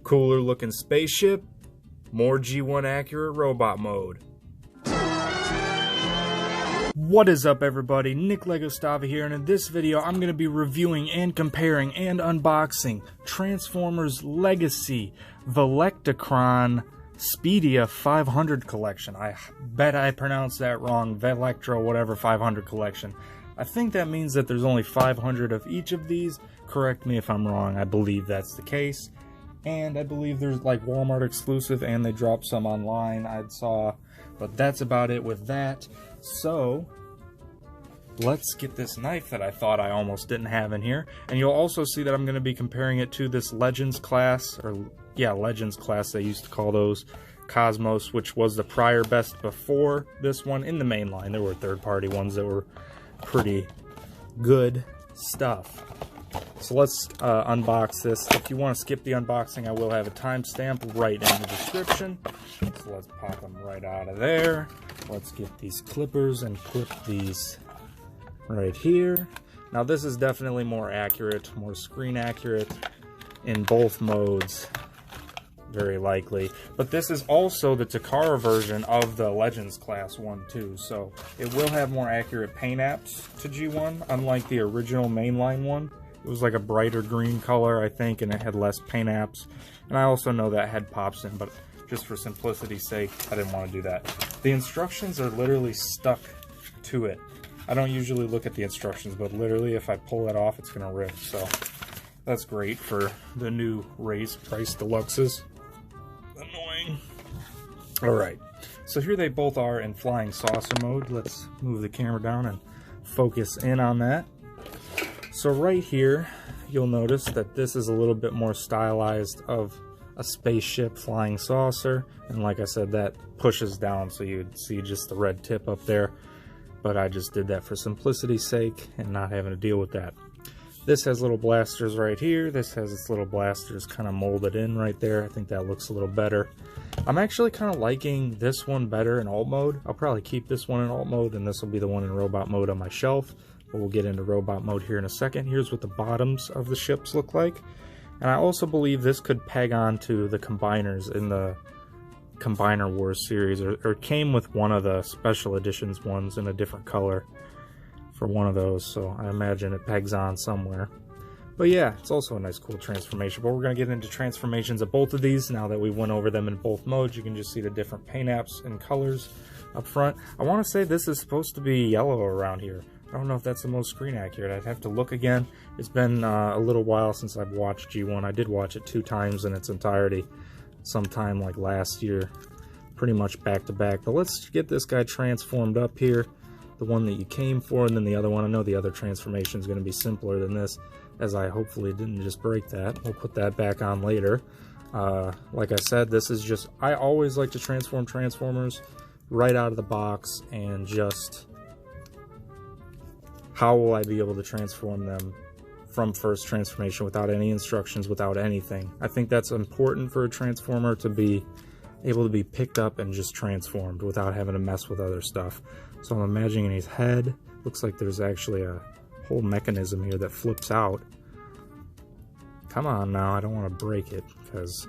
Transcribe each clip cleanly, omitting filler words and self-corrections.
Cooler looking spaceship, more G1 accurate robot mode. What is up everybody, Nick Legostava here, and in this video I'm going to be reviewing and comparing and unboxing Transformers Legacy Velocitron Speedia 500 collection. I bet I pronounced that wrong, Velectro whatever 500 collection. I think that means that there's only 500 of each of these. Correct me if I'm wrong, I believe that's the case. And I believe there's like Walmart exclusive and they dropped some online I saw. But that's about it with that. So let's get this knife that I thought I almost didn't have in here. And you'll also see that I'm going to be comparing it to this Legends class, or yeah, Legends class they used to call those, Cosmos, which was the prior best before this one in the main line. There were third-party ones that were pretty good stuff. So let's unbox this. If you want to skip the unboxing, I will have a timestamp right in the description. So let's pop them right out of there. Let's get these clippers and clip these right here. Now this is definitely more accurate, more screen accurate in both modes, very likely. But this is also the Takara version of the Legends class one too, so it will have more accurate paint apps to G1, unlike the original mainline one. It was like a brighter green color, I think, and it had less paint apps. And I also know that had pops in, but just for simplicity's sake, I didn't want to do that. The instructions are literally stuck to it. I don't usually look at the instructions, but literally if I pull that off, it's going to rip. So that's great for the new raised price deluxes. Annoying. Alright, so here they both are in flying saucer mode. Let's move the camera down and focus in on that. So right here, you'll notice that this is a little bit more stylized of a spaceship flying saucer. And like I said, that pushes down so you'd see just the red tip up there. But I just did that for simplicity's sake and not having to deal with that. This has little blasters right here. This has its little blasters kind of molded in right there. I think that looks a little better. I'm actually kind of liking this one better in alt mode. I'll probably keep this one in alt mode, and this will be the one in robot mode on my shelf. But we'll get into robot mode here in a second. Here's what the bottoms of the ships look like. And I also believe this could peg on to the combiners in the Combiner Wars series, or it came with one of the special editions ones in a different color for one of those, so I imagine it pegs on somewhere. But yeah, it's also a nice cool transformation. But we're going to get into transformations of both of these now that we went over them in both modes. You can just see the different paint apps and colors up front. I want to say this is supposed to be yellow around here. I don't know if that's the most screen accurate. I'd have to look again. It's been a little while since I've watched G1. I did watch it 2 times in its entirety sometime like last year, pretty much back to back. But let's get this guy transformed up here, the one that you came for, and then the other one. I know the other transformation is going to be simpler than this, as I hopefully didn't just break that. We'll put that back on later. Like I said, this is just, I always like to transform Transformers right out of the box, and just how will I be able to transform them from first transformation without any instructions, without anything. I think that's important for a Transformer to be able to be picked up and just transformed without having to mess with other stuff. So I'm imagining his head. Looks like there's actually a whole mechanism here that flips out. Come on now, I don't want to break it, because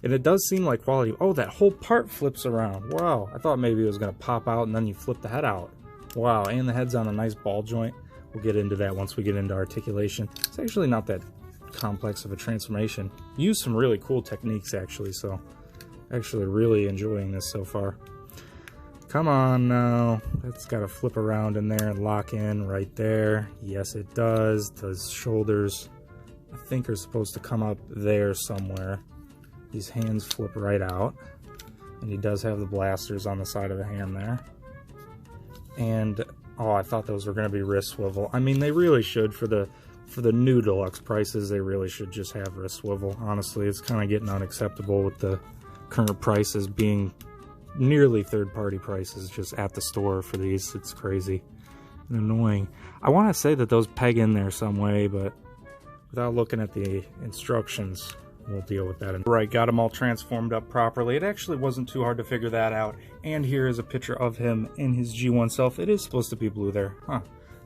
and it does seem like quality. Oh, that whole part flips around. Wow, I thought maybe it was going to pop out and then you flip the head out. Wow, and the head's on a nice ball joint. We'll get into that once we get into articulation. It's actually not that complex of a transformation. Use some really cool techniques actually, so actually really enjoying this so far. Come on now, that's got to flip around in there and lock in right there. Yes, it does. Those shoulders, I think, are supposed to come up there somewhere. These hands flip right out, and he does have the blasters on the side of the hand there. And oh, I thought those were going to be wrist swivel. I mean, they really should, for the new deluxe prices, they really should just have wrist swivel. Honestly, it's kind of getting unacceptable with the current prices being nearly third-party prices just at the store for these. It's crazy and annoying. I want to say that those peg in there some way, but without looking at the instructions, we'll deal with that. Right, got them all transformed up properly. It actually wasn't too hard to figure that out. And here is a picture of him in his G1 self. It is supposed to be blue there. Huh.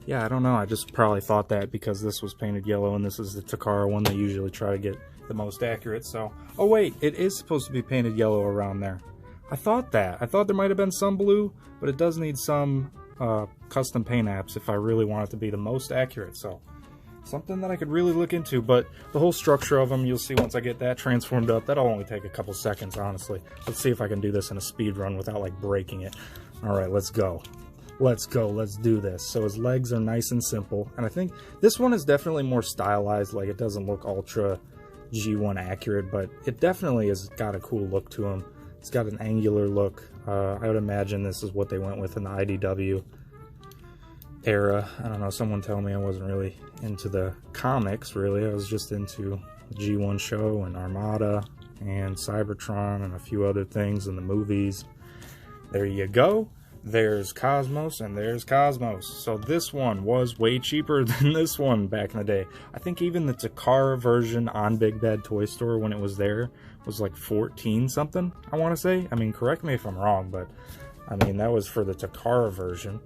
Yeah, I don't know. I just probably thought that because this was painted yellow and this is the Takara one. They usually try to get the most accurate. So, oh wait, it is supposed to be painted yellow around there. I thought there might have been some blue, but it does need some custom paint apps if I really want it to be the most accurate. So, something that I could really look into. But the whole structure of them, you'll see once I get that transformed up. That'll only take a couple seconds, honestly. Let's see if I can do this in a speed run without like breaking it. All right, let's go. Let's go. Let's do this. So his legs are nice and simple, and I think this one is definitely more stylized. Like, it doesn't look ultra G1 accurate, but it definitely has got a cool look to him. It's got an angular look. I would imagine this is what they went with in the IDW era. I don't know, someone tell me I wasn't really into the comics, really. I was just into the G1 show and Armada and Cybertron and a few other things in the movies. There you go. There's Cosmos and there's Cosmos. So this one was way cheaper than this one back in the day. I think even the Takara version on Big Bad Toy Store when it was there was like 14 something, I want to say. I mean, correct me if I'm wrong, but I mean, that was for the Takara version.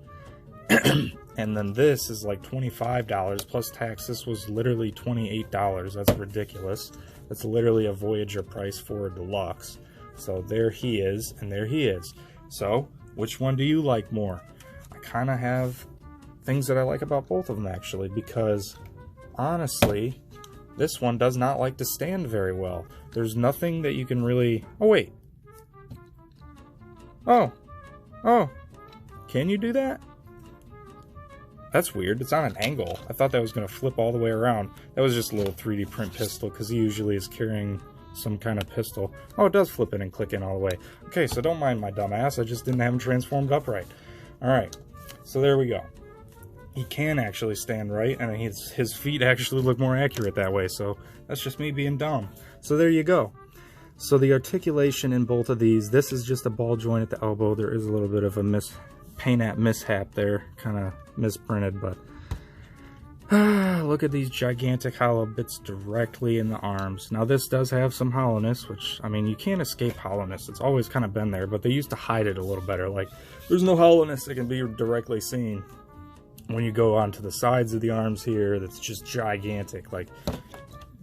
And then this is like $25 plus tax. This was literally $28. That's ridiculous. That's literally a Voyager price for a deluxe. So there he is, and there he is. So which one do you like more? I kind of have things that I like about both of them, actually, because honestly, this one does not like to stand very well. There's nothing that you can really... Oh, wait. Oh. Can you do that? That's weird. It's on an angle. I thought that was going to flip all the way around. That was just a little 3D print pistol, because he usually is carrying some kind of pistol. Oh, it does flip in and click in all the way. Okay, so don't mind my dumb ass. I just didn't have him transformed upright. Alright, so there we go. He can actually stand right, and his feet actually look more accurate that way, so that's just me being dumb. So there you go. So the articulation in both of these, this is just a ball joint at the elbow. There is a little bit of a paint app mishap there, kind of misprinted, but look at these gigantic hollow bits directly in the arms. Now this does have some hollowness, which, I mean, you can't escape hollowness. It's always kind of been there, but they used to hide it a little better. Like, there's no hollowness that can be directly seen. When you go onto the sides of the arms here, that's just gigantic. Like,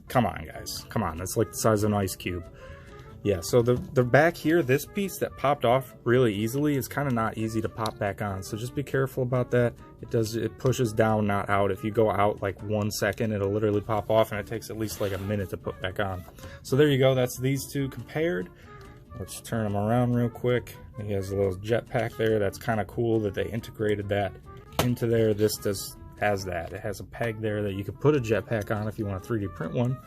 come on, guys. Come on, that's like the size of an ice cube. Yeah, so the back here, this piece that popped off really easily is kind of not easy to pop back on. So just be careful about that. It pushes down, not out. If you go out like 1 second, it'll literally pop off, and it takes at least like a minute to put back on. So there you go. That's these two compared. Let's turn them around real quick. He has a little jetpack there. That's kind of cool that they integrated that into there. This has that. It has a peg there that you could put a jetpack on if you want to 3D print one.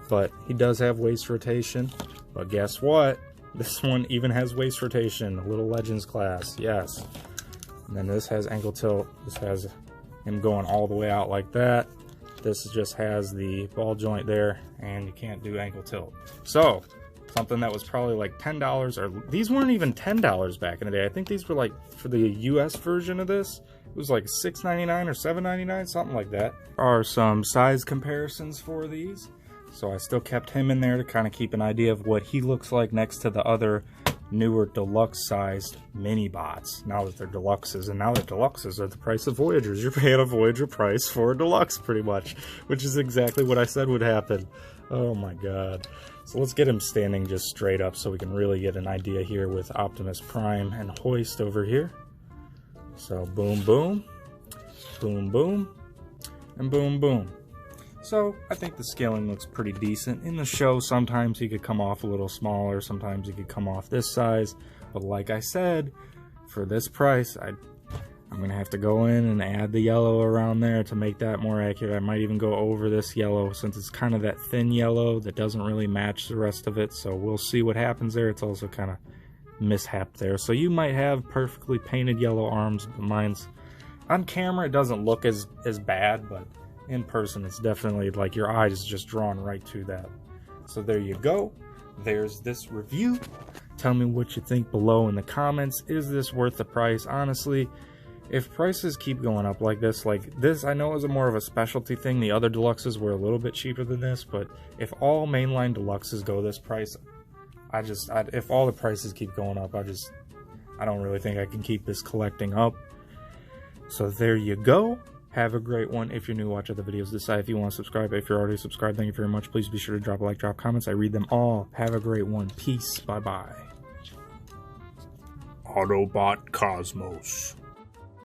But he does have waist rotation. But guess what? This one even has waist rotation. A little Legends class, yes. And then this has ankle tilt. This has him going all the way out like that. This just has the ball joint there, and you can't do ankle tilt. So, something that was probably like $10, or these weren't even $10 back in the day. I think these were like, for the US version of this, it was like $6.99 or $7.99, something like that. Are some size comparisons for these. So I still kept him in there to kind of keep an idea of what he looks like next to the other newer deluxe-sized mini-bots. Now that they're deluxes, and now that deluxes are the price of Voyagers. You're paying a Voyager price for a deluxe, pretty much, which is exactly what I said would happen. Oh my god. So let's get him standing just straight up so we can really get an idea here with Optimus Prime and Hoist over here. So boom, boom, boom, boom, and boom, boom. So I think the scaling looks pretty decent. In the show, sometimes he could come off a little smaller, sometimes he could come off this size. But like I said, for this price, I'm going to have to go in and add the yellow around there to make that more accurate. I might even go over this yellow since it's kind of that thin yellow that doesn't really match the rest of it. So we'll see what happens there. It's also kind of mishap there. So you might have perfectly painted yellow arms, but mine's on camera, it doesn't look as bad, but in person, it's definitely like your eye is just drawn right to that. So there you go. There's this review. Tell me what you think below in the comments. Is this worth the price? Honestly, if prices keep going up like this, I know is more of a specialty thing. The other deluxes were a little bit cheaper than this, but if all mainline deluxes go this price, if all the prices keep going up, I don't really think I can keep this collecting up. So there you go. Have a great one. If you're new, watch other videos. Decide if you want to subscribe. If you're already subscribed, thank you very much. Please be sure to drop a like, drop comments. I read them all. Have a great one. Peace. Bye-bye. Autobot Cosmos.